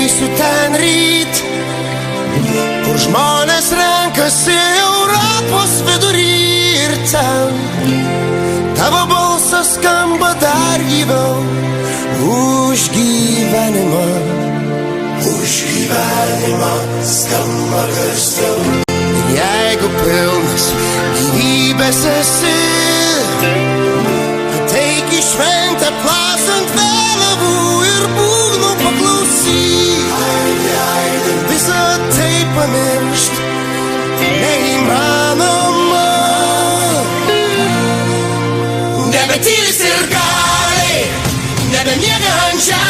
eisiu ten ryt, kur žmonės renkasi Europos vidury ir ten tavo balsas skamba dar gyviau už gyvenimą. Už gyvenimą skamba garsiau. Ir jeigu pilnas gyvybės esi, ateik į šventę plasant vėliavų ir būgnų paklausyk. Visą tai pamiršt neįmanoma. Nebe tylis ir galiai, nebe miega ant žemės.